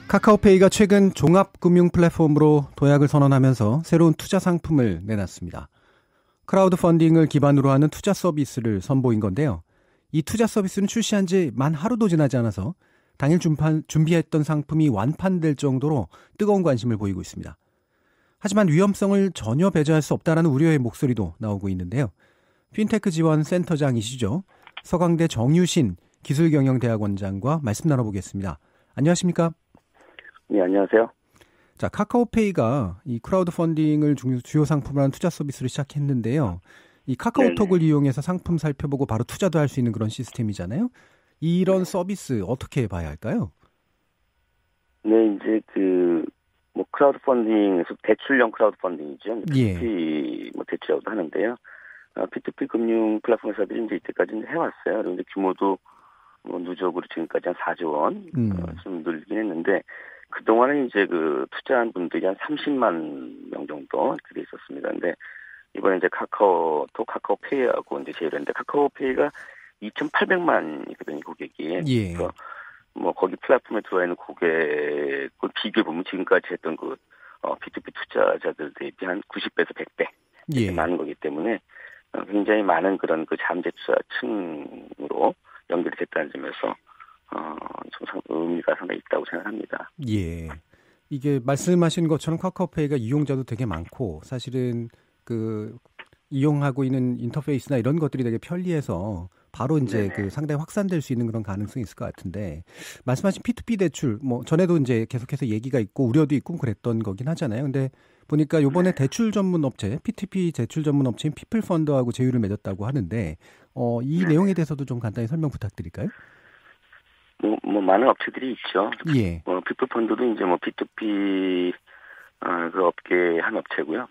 카카오페이가 최근 종합금융 플랫폼으로 도약을 선언하면서 새로운 투자 상품을 내놨습니다. 크라우드 펀딩을 기반으로 하는 투자 서비스를 선보인 건데요. 이 투자 서비스는 출시한 지 만 하루도 지나지 않아서 당일 준비했던 상품이 완판될 정도로 뜨거운 관심을 보이고 있습니다. 하지만 위험성을 전혀 배제할 수 없다라는 우려의 목소리도 나오고 있는데요. 핀테크 지원 센터장이시죠. 서강대 정유신 기술경영대학원장과 말씀 나눠보겠습니다. 안녕하십니까? 네, 안녕하세요. 자, 카카오페이가 이 크라우드 펀딩을 주요 상품으로 하는 투자 서비스를 시작했는데요. 이 카카오톡을 이용해서 상품 살펴보고 바로 투자도 할 수 있는 그런 시스템이잖아요. 이런 서비스 어떻게 봐야 할까요? 네, 이제 크라우드 펀딩에서 대출형 크라우드 펀딩이죠. P2P 대출이라고도 하는데요. P2P 금융 플랫폼 사업이 이제 이때까지는 해왔어요. 그런데 규모도 누적으로 지금까지 한 4조 원 좀 늘긴 했는데, 그동안은 이제 투자한 분들이 한 30만 명 정도 그렇게 있었습니다. 근데 이번에 이제 카카오톡, 카카오페이하고 이제 제휴를 했는데, 카카오페이가 2,800만이거든요, 고객이. 예. 그래서 거기 플랫폼에 들어와 있는 고객을 비교해보면 지금까지 했던 P2P 투자자들 대비 한 90배에서 100배. 이렇게 많은 거기 때문에 굉장히 많은 그런 잠재 투자층으로 연결이 됐다는 점에서 좀 의미가 상당히 있다고 생각합니다. 예. 이게 말씀하신 것처럼 카카오페이가 이용자도 되게 많고, 사실은 이용하고 있는 인터페이스나 이런 것들이 되게 편리해서 바로 이제 상당히 확산될 수 있는 그런 가능성이 있을 것 같은데, 말씀하신 P2P 대출, 전에도 이제 계속해서 얘기가 있고 우려도 있고 그랬던 거긴 하잖아요. 근데 보니까 요번에 대출 전문 업체, P2P 대출 전문 업체인 피플펀드하고 제휴를 맺었다고 하는데, 이 내용에 대해서도 좀 간단히 설명 부탁드릴까요? 많은 업체들이 있죠. 예. 피플펀드도 이제 P2P 그 업계 한 업체고요.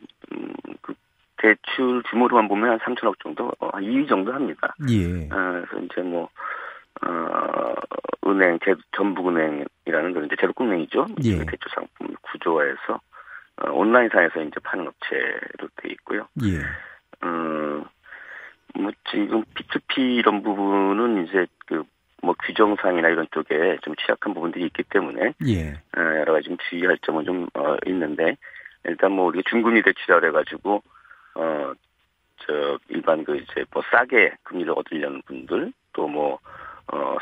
대출 규모로만 보면 한 3천억 정도, 2위 정도 합니다. 예. 그래서 이제 은행, 전북은행이라는 건 이제 제도금융이죠. 예. 대출 상품 구조화해서 온라인상에서 이제 파는 업체로 돼 있고요. 예. 지금 P2P 이런 부분은 이제 규정상이나 이런 쪽에 좀 취약한 부분들이 있기 때문에 여러 가지 좀 주의할 점은 좀 있는데, 일단 우리가 중금리 대출이라 해가지고 일반 싸게 금리를 얻으려는 분들, 또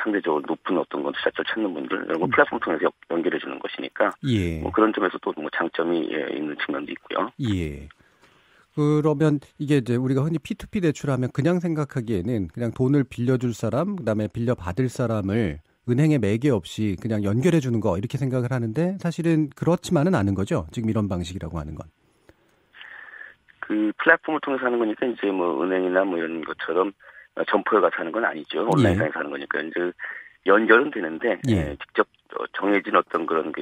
상대적으로 높은 어떤 건 투자처를 찾는 분들, 이런 거 플랫폼 통해서 연결해 주는 것이니까, 그런 점에서 또 장점이 있는 측면도 있고요. 예. 그러면 이게 이제 우리가 흔히 P2P 대출하면 그냥 생각하기에는 그냥 돈을 빌려줄 사람, 그다음에 빌려받을 사람을 은행에 매개 없이 그냥 연결해 주는 거, 이렇게 생각을 하는데, 사실은 그렇지만은 않은 거죠. 지금 이런 방식이라고 하는 건. 플랫폼을 통해서 하는 거니까 이제 은행이나 이런 것처럼 점포에 가서 하는 건 아니죠. 온라인상에서 하는 거니까 이제 연결은 되는데, 직접 정해진 어떤 그런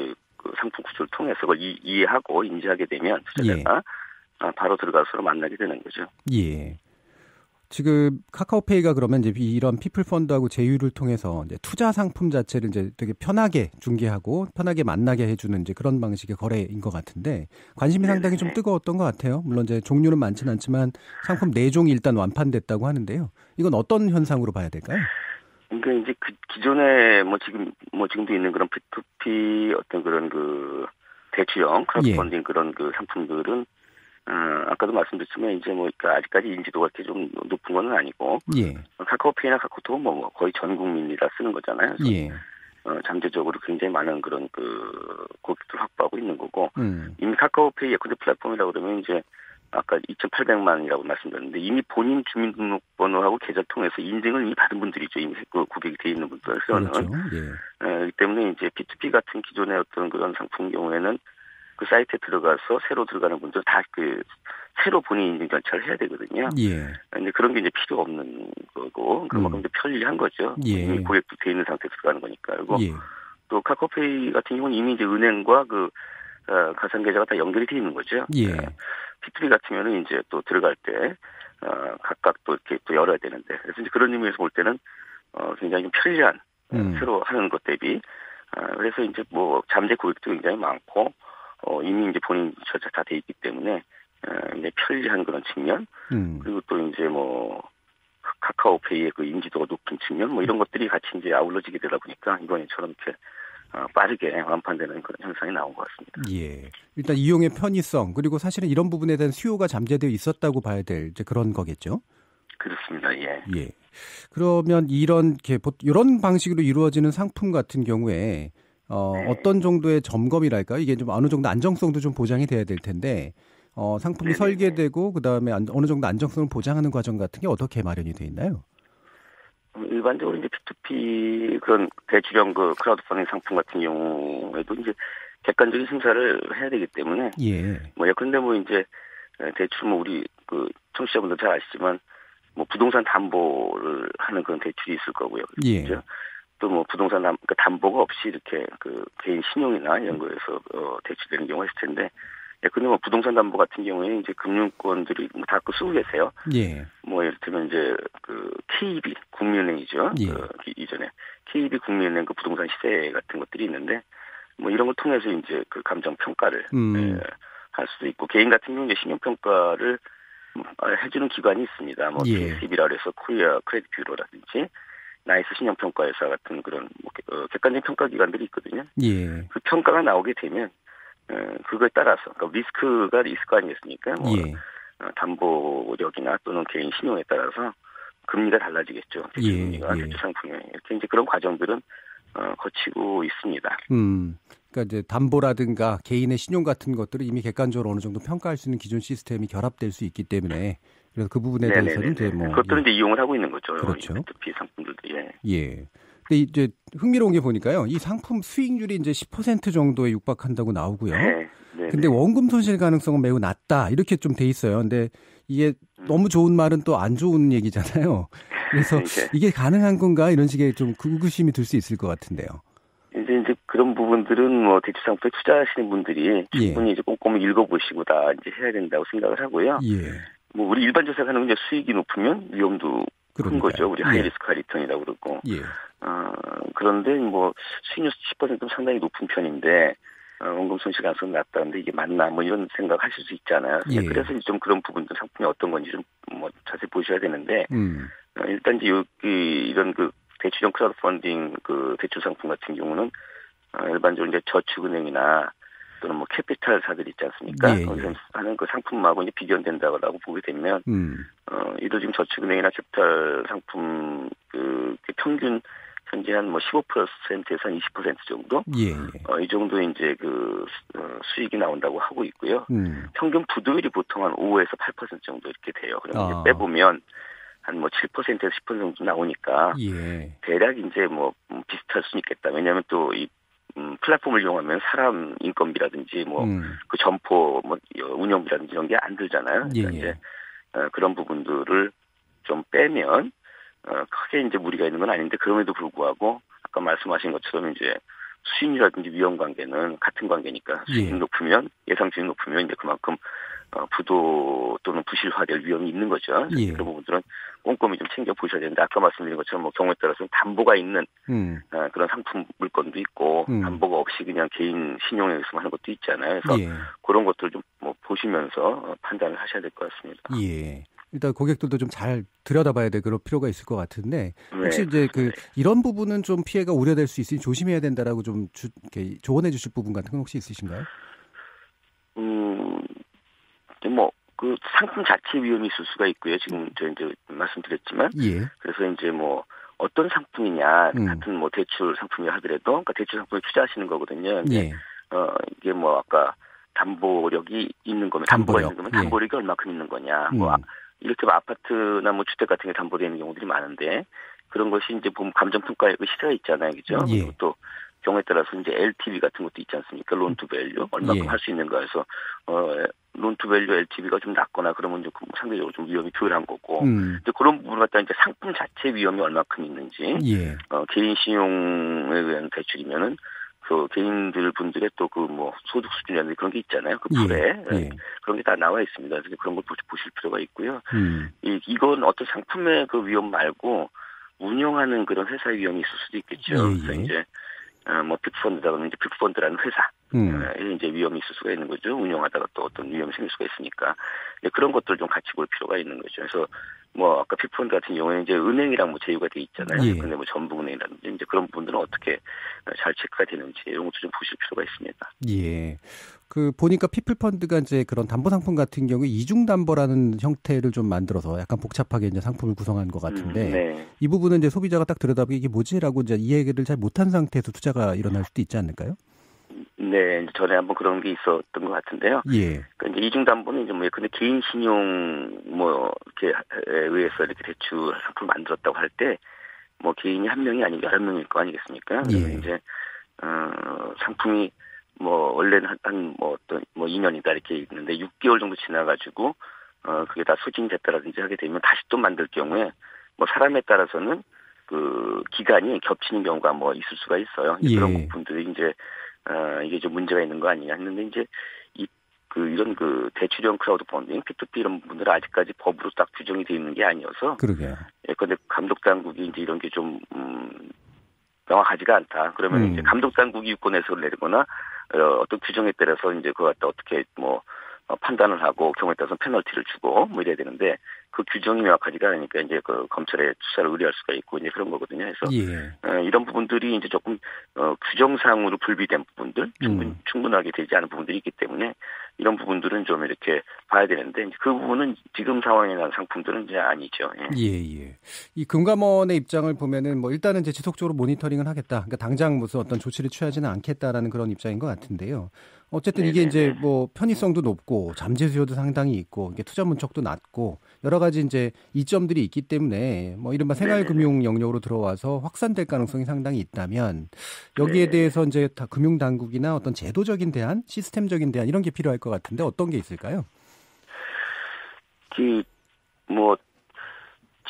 상품 구조를 통해서 그걸 이해하고 인지하게 되면 투자자가 바로 들어가서 만나게 되는 거죠. 예. 지금 카카오페이가 그러면 이제 이런 피플펀드하고 제휴를 통해서 이제 투자 상품 자체를 이제 되게 편하게 중개하고 편하게 만나게 해주는 이제 그런 방식의 거래인 것 같은데, 관심이 상당히 좀 뜨거웠던 것 같아요. 물론 이제 종류는 많지는 않지만 상품 4종이 일단 완판됐다고 하는데요. 이건 어떤 현상으로 봐야 될까요? 그러니까 이제 기존에 지금도 있는 그런 P2P 어떤 그런 대출형 크라우드 펀딩 그런 상품들은 아까도 말씀드렸지만 이제 아직까지 인지도가 이렇게 좀 높은 건 아니고, 카카오페이나 카카오톡은 거의 전 국민이 다 쓰는 거잖아요. 잠재적으로 굉장히 많은 그런 고객들 확보하고 있는 거고, 이미 카카오페이 예컨대 플랫폼이라고 그러면 이제 아까 2,800만이라고 말씀드렸는데, 이미 본인 주민등록번호하고 계좌 통해서 인증을 이미 받은 분들이죠. 이미 고객이 돼 있는 분들은. 그렇죠. 그렇기 때문에 이제 P2P 같은 기존의 어떤 그런 상품 경우에는 그 사이트에 들어가서 새로 들어가는 분들 다 새로 본인 인증 절차를 해야 되거든요. 근데 그런 게 이제 필요 없는 거고, 그만큼 이제 편리한 거죠. 이미 고객도 돼 있는 상태에서 들어가는 거니까. 그리고 또 카카오페이 같은 경우는 이미 이제 은행과 가상 계좌가 다 연결이 돼 있는 거죠. P2P 같으면은 이제 또 들어갈 때 각각 또 이렇게 또 열어야 되는데, 그래서 이제 그런 의미에서 볼 때는 굉장히 좀 편리한 새로 하는 것 대비, 그래서 이제 잠재 고객도 굉장히 많고. 이미 이제 본인 절차 다 돼 있기 때문에, 이제 편리한 그런 측면, 그리고 또 이제 카카오페이의 인지도가 높은 측면, 이런 것들이 같이 이제 아울러지게 되다 보니까, 이번에처럼 이렇게, 빠르게 완판되는 그런 현상이 나온 것 같습니다. 예. 일단 이용의 편의성 그리고 사실은 이런 부분에 대한 수요가 잠재되어 있었다고 봐야 될 이제 그런 거겠죠. 그렇습니다. 예. 예. 그러면 이런 방식으로 이루어지는 상품 같은 경우에 네. 어떤 정도의 점검이랄까 이게 좀 어느 정도 안정성도 좀 보장이 돼야 될 텐데 상품이 설계되고 그다음에 어느 정도 안정성을 보장하는 과정 같은 게 어떻게 마련이 돼 있나요? 일반적으로 이제 P2P 그런 대출형 그 크라우드 펀딩 상품 같은 경우에도 이제 객관적인 심사를 해야 되기 때문에 예. 예컨대 이제 대출 우리 그 청취자분들 잘 아시지만 부동산 담보를 하는 그런 대출이 있을 거고요. 예. 그렇죠? 또 부동산 담보가 없이 이렇게 그 개인 신용이나 이런 거에서 대출되는 경우가 있을 텐데 근데 부동산 담보 같은 경우에 이제 금융권들이 다 쓰고 계세요. 예. 예를 들면 이제 그 KB 국민은행이죠. 예. 이전에 KB 국민은행 그 부동산 시세 같은 것들이 있는데 이런 걸 통해서 이제 그 감정 평가를 할 수도 있고 개인 같은 경우는 신용 평가를 해주는 기관이 있습니다. KCB라 해서 코리아 크레딧 뷰로라든지 나이스 신용 평가 회사 같은 그런 객관적인 평가 기관들이 있거든요. 예. 그 평가가 나오게 되면 그거에 따라서 그러니까 리스크가 있을 거 아니겠습니까? 예. 담보력이나 또는 개인 신용에 따라서 금리가 달라지겠죠. 대출 금리가 대출 상품에 이렇게 이제 그런 과정들은 거치고 있습니다. 그러니까 이제 담보라든가 개인의 신용 같은 것들을 이미 객관적으로 어느 정도 평가할 수 있는 기존 시스템이 결합될 수 있기 때문에 그래서 그 부분에 대해서는 이제 그것들은 이제 이용을 하고 있는 거죠. 그렇죠. P2P 상품들도 예. 근데 이제 흥미로운 게 보니까요. 이 상품 수익률이 이제 10% 정도에 육박한다고 나오고요. 근데 원금 손실 가능성은 매우 낮다. 이렇게 좀 돼 있어요. 근데 이게 너무 좋은 말은 또 안 좋은 얘기잖아요. 그래서 이게 가능한 건가 이런 식의 좀 의구심이 들 수 있을 것 같은데요. 이제 그런 부분들은 대출 상품에 투자하시는 분들이 충분히 이제 꼼꼼히 읽어보시고 다 이제 해야 된다고 생각을 하고요. 예. 우리 일반적으로 생각하는 건 이제 수익이 높으면 위험도 큰 거죠. 우리 하이 리스크 하이 리턴이라고 그러고. 예. 그런데 수익률 10%는 상당히 높은 편인데 원금 손실 가능성이 낮다는데 이게 맞나 이런 생각하실 수 있잖아요. 예. 그래서 좀 그런 부분들 상품이 어떤 건지 좀 자세히 보셔야 되는데 일단 이제 이런 그 대출형 크라우드 펀딩 그 대출 상품 같은 경우는 일반적으로 이제 저축은행이나 또는 캐피탈사들 있지 않습니까? 거기서 하는 그 상품하고 이제 비견된다고 보게 되면 이도 지금 저축은행이나 캐피탈 상품 그 평균 현재 한 15%에서 한 20% 정도? 이 정도 이제 그 수익이 나온다고 하고 있고요. 평균 부도율이 보통 한 5에서 8% 정도 이렇게 돼요. 그러면 이제 빼보면 한 7%에서 10% 정도 나오니까 대략 이제 비슷할 수는 있겠다. 왜냐하면 또 이 플랫폼을 이용하면 사람 인건비라든지 그 점포 운영비라든지 이런 게 안 들잖아요. 그러니까 이제 그런 부분들을 좀 빼면 크게 이제 무리가 있는 건 아닌데 그럼에도 불구하고 아까 말씀하신 것처럼 이제 수익이라든지 위험 관계는 같은 관계니까 수익이 높으면 예상 수익이 높으면 이제 그만큼 부도 또는 부실화될 위험이 있는 거죠. 그런 부분들은 꼼꼼히 좀 챙겨 보셔야 되는데 아까 말씀드린 것처럼 경우에 따라서는 담보가 있는 그런 상품 물건도 있고 담보가 없이 그냥 개인 신용에 의해서 하는 것도 있잖아요. 그래서 그런 것들을 좀 보시면서 판단을 하셔야 될 것 같습니다. 예. 일단 고객들도 좀 잘 들여다봐야 될 그런 필요가 있을 것 같은데 혹시 이제 이런 부분은 좀 피해가 우려될 수 있으니 조심해야 된다라고 좀 이렇게 조언해 주실 부분 같은 건 혹시 있으신가요? 그 상품 자체 위험이 있을 수가 있고요. 지금 저 이제 말씀드렸지만. 그래서 이제 어떤 상품이냐, 같은 대출 상품이라 하더라도, 그러니까 대출 상품에 투자하시는 거거든요. 이게 아까 담보력이 있는 거면, 담보가 있는 거면 담보력이 얼마큼 있는 거냐. 이렇게 아파트나 주택 같은 게 담보되는 경우들이 많은데, 그런 것이 이제 보면 감정평가의 그 시세가 있잖아요. 그죠? 그리고 또 경우에 따라서 이제 LTV 같은 것도 있지 않습니까? 론 투 밸류. 얼마큼 할 수 있는가 해서, 론 투 밸류 LTV가 좀 낮거나 그러면 좀 상대적으로 좀 위험이 덜한 거고. 이제 그런 부분을 갖다 이제 상품 자체 위험이 얼마큼 있는지. 개인 신용에 의한 대출이면은 그 개인들 분들의 또 소득 수준이라든지 그런 게 있잖아요. 그 풀에. 그런 게 다 나와 있습니다. 그래서 그런 걸 보실 필요가 있고요. 이건 어떤 상품의 그 위험 말고 운영하는 그런 회사의 위험이 있을 수도 있겠죠. 그래서 이제 빅펀드다 그러면 이제 빅펀드라는 회사에 이제 위험이 있을 수가 있는 거죠. 운영하다가 또 어떤 위험이 생길 수가 있으니까. 그런 것들 좀 같이 볼 필요가 있는 거죠. 그래서 뭐 아까 피프펀드 같은 경우에는 이제 은행이랑 뭐 제휴가 돼 있잖아요. 예. 근데 뭐 전북은행이라든지 이제 그런 부분들은 어떻게 잘 체크가 되는지 이런 것도 좀 보실 필요가 있습니다. 예. 그 보니까 피플펀드가 이제 그런 담보 상품 같은 경우에 이중 담보라는 형태를 좀 만들어서 약간 복잡하게 이제 상품을 구성한 것 같은데 네. 이 부분은 이제 소비자가 딱 들여다보기 이게 뭐지라고 이제 이해를 잘 못한 상태에서 투자가 일어날 수도 있지 않을까요? 네, 전에 한번 그런 게 있었던 것 같은데요. 예. 그러니까 이제 이중 담보는 이제 뭐 근데 개인 신용 뭐 이렇게 의해서 이렇게 대출 상품을 만들었다고 할 때 뭐 개인이 한 명이 아니고 여러 명일 거 아니겠습니까? 그래서 예. 이제 상품이 뭐 원래는 한 뭐 어떤 뭐 2년이다 이렇게 있는데 6개월 정도 지나가지고 그게 다 소진됐다라든지 하게 되면 다시 또 만들 경우에 뭐 사람에 따라서는 그 기간이 겹치는 경우가 뭐 있을 수가 있어요. 예. 그런 부분들이 이제 이게 좀 문제가 있는 거 아니냐 했는데 이제 이런 그 대출형 크라우드 펀딩, P2P 이런 부분들은 아직까지 법으로 딱 규정이 되어 있는 게 아니어서. 그러게요. 예컨대 감독 당국이 이제 이런 게 좀 명확하지가 않다. 그러면 이제 감독 당국이 유권 해석을 내리거나 어떤 규정에 따라서 이제 그걸 갖다 어떻게 뭐 판단을 하고 경우에 따라서 페널티를 주고 뭐 이래야 되는데 그 규정이 명확하지가 않으니까 이제 그 검찰에 수사를 의뢰할 수가 있고 이제 그런 거거든요. 그래서 예. 이런 부분들이 이제 조금 규정상으로 불비된 부분들, 충분하게 되지 않은 부분들이 있기 때문에 이런 부분들은 좀 이렇게 봐야 되는데 그 부분은 지금 상황에 난 상품들은 이제 아니죠. 예. 이 금감원의 입장을 보면은 뭐 일단은 이제 지속적으로 모니터링을 하겠다. 그러니까 당장 무슨 어떤 조치를 취하지는 않겠다라는 그런 입장인 것 같은데요. 어쨌든 이게 이제 뭐 편의성도 높고 잠재 수요도 상당히 있고 이게 투자 문턱도 낮고 여러 가지 이제 이점들이 있기 때문에 뭐 이른바 생활금융 영역으로 들어와서 확산될 가능성이 상당히 있다면 여기에 대해서 이제 다 금융 당국이나 어떤 제도적인 대안, 시스템적인 대안 이런 게 필요할 것 같은데 어떤 게 있을까요? 뭐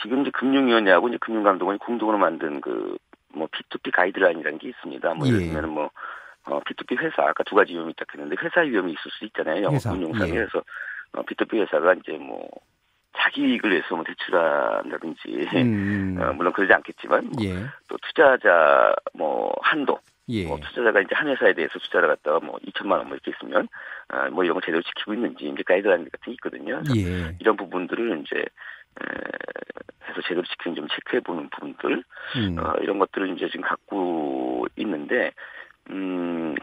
지금 이제 금융위원회하고 이제 금융감독원이 공동으로 만든 그 뭐 P2P 가이드라인이라는 게 있습니다. 뭐 예를 들면 뭐 P2P 회사 아까 두 가지 위험이 딱 했는데 회사 위험이 있을 수 있잖아요. 영업금융상에 그래서 P2P 회사가 이제 뭐 자기 이익을 위해서 뭐 대출한다든지 물론 그러지 않겠지만 또 투자자 뭐 한도 뭐 투자자가 이제 한 회사에 대해서 투자를 갖다가 뭐 2천만 원 뭐 이렇게 있으면 뭐 이런 거 제대로 지키고 있는지 이제 가이드라인 같은 게 있거든요. 그래서 이런 부분들을 이제 해서 제대로 지키는 좀 체크해 보는 부분들 이런 것들을 이제 지금 갖고 있는데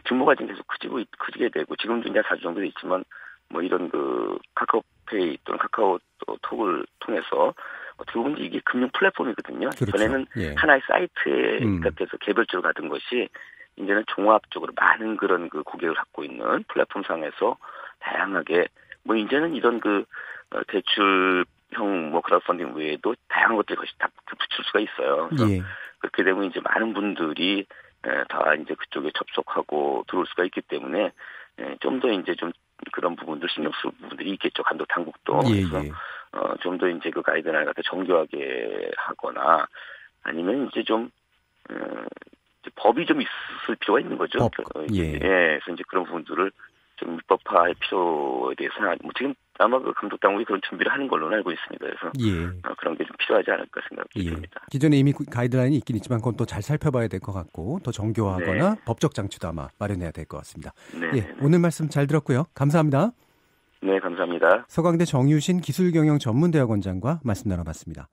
규모가 지금 계속 커지게 되고 지금도 이제 4주 정도 있지만 뭐 이런 그 카카오페이 또는 카카오톡을 통해서 어떻게 보면 이게 금융 플랫폼이거든요. 그렇죠. 전에는 하나의 사이트에 gat해서 개별적으로 가던 것이 이제는 종합적으로 많은 그런 그 고객을 갖고 있는 플랫폼상에서 다양하게 뭐 이제는 이런 그 대출형 뭐 크라우드 펀딩 외에도 다양한 것들이 다 붙일 수가 있어요. 그래서 그렇게 되면 이제 많은 분들이 다 이제 그쪽에 접속하고 들어올 수가 있기 때문에 좀 더 이제 좀 그런 부분들 신경 쓸 부분들이 있겠죠. 감독 당국도. 그래서 좀 더 이제 그 가이드라인 같은 정교하게 하거나 아니면 이제 좀 이제 법이 좀 있을 필요가 있는 거죠. 그래서 이제 그런 부분들을 좀 입법화할 필요에 대해서는 뭐 지금 아마 그 감독 당국이 그런 준비를 하는 걸로 알고 있습니다. 그래서 그런 게 좀 필요하지 않을까 생각이 듭니다. 기존에 이미 가이드라인이 있긴 있지만 그건 또 잘 살펴봐야 될 것 같고 더 정교하거나 법적 장치도 아마 마련해야 될 것 같습니다. 오늘 말씀 잘 들었고요. 감사합니다. 네, 감사합니다. 서강대 정유신 기술경영 전문대학원장과 말씀 나눠봤습니다.